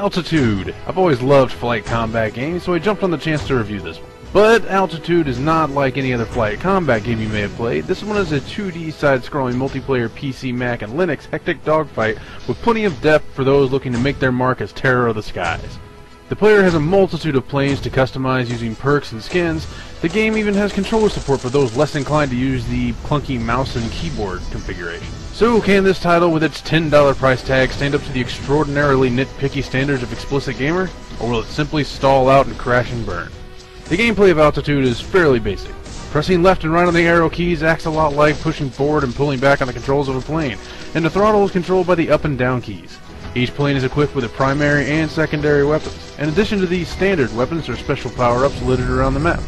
Altitude. I've always loved flight combat games, so I jumped on the chance to review this one. But Altitude is not like any other flight combat game you may have played. This one is a 2D side-scrolling multiplayer PC, Mac, and Linux hectic dogfight with plenty of depth for those looking to make their mark as terror of the skies. The player has a multitude of planes to customize using perks and skins. The game even has controller support for those less inclined to use the clunky mouse and keyboard configuration. So can this title with its $10 price tag stand up to the extraordinarily nitpicky standards of Explicit Gamer? Or will it simply stall out and crash and burn? The gameplay of Altitude is fairly basic. Pressing left and right on the arrow keys acts a lot like pushing forward and pulling back on the controls of a plane, and the throttle is controlled by the up and down keys. Each plane is equipped with a primary and secondary weapons. In addition to these standard weapons, there are special power-ups littered around the map.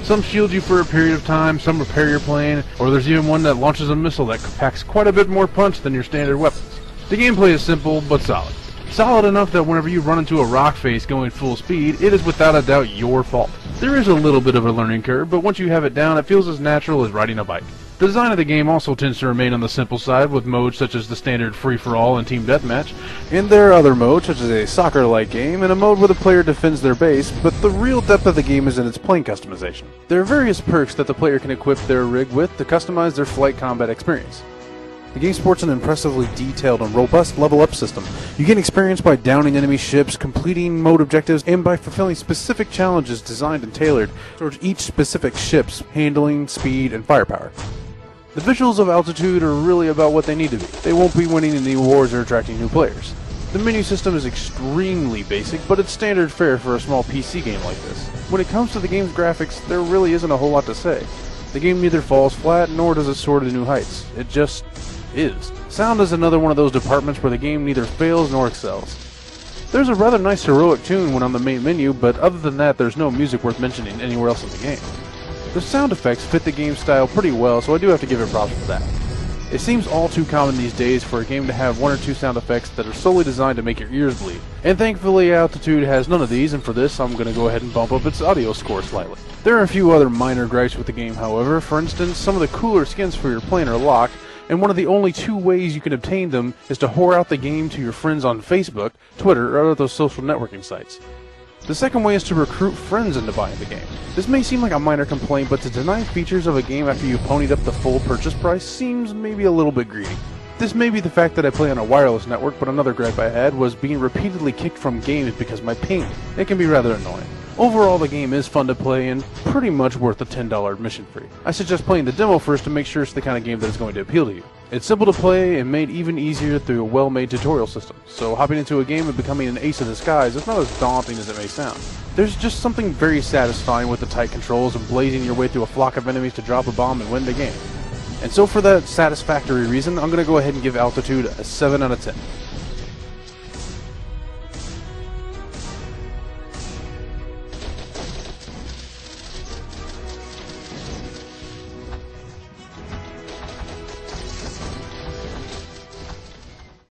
Some shield you for a period of time, some repair your plane, or there's even one that launches a missile that packs quite a bit more punch than your standard weapons. The gameplay is simple, but solid. Solid enough that whenever you run into a rock face going full speed, it is without a doubt your fault. There is a little bit of a learning curve, but once you have it down, it feels as natural as riding a bike. The design of the game also tends to remain on the simple side, with modes such as the standard free-for-all and team deathmatch, and there are other modes such as a soccer-like game and a mode where the player defends their base, but the real depth of the game is in its plane customization. There are various perks that the player can equip their rig with to customize their flight combat experience. The game sports an impressively detailed and robust level-up system. You gain experience by downing enemy ships, completing mode objectives, and by fulfilling specific challenges designed and tailored towards each specific ship's handling, speed, and firepower. The visuals of Altitude are really about what they need to be. They won't be winning any awards or attracting new players. The menu system is extremely basic, but it's standard fare for a small PC game like this. When it comes to the game's graphics, there really isn't a whole lot to say. The game neither falls flat, nor does it soar to new heights. It just is. Sound is another one of those departments where the game neither fails nor excels. There's a rather nice heroic tune when on the main menu, but other than that, there's no music worth mentioning anywhere else in the game. The sound effects fit the game style pretty well, so I do have to give it props for that. It seems all too common these days for a game to have one or two sound effects that are solely designed to make your ears bleed. And thankfully Altitude has none of these, and for this I'm going to go ahead and bump up its audio score slightly. There are a few other minor gripes with the game, however. For instance, some of the cooler skins for your plane are locked, and one of the only two ways you can obtain them is to whore out the game to your friends on Facebook, Twitter, or other social networking sites. The second way is to recruit friends into buying the game. This may seem like a minor complaint, but to deny features of a game after you've ponied up the full purchase price seems maybe a little bit greedy. This may be the fact that I play on a wireless network, but another gripe I had was being repeatedly kicked from games because of my ping. It can be rather annoying. Overall, the game is fun to play and pretty much worth the $10 admission fee. I suggest playing the demo first to make sure it's the kind of game that is going to appeal to you. It's simple to play and made even easier through a well-made tutorial system, so hopping into a game and becoming an ace of the skies is not as daunting as it may sound. There's just something very satisfying with the tight controls and blazing your way through a flock of enemies to drop a bomb and win the game. And so for that satisfactory reason, I'm going to go ahead and give Altitude a 7 out of 10.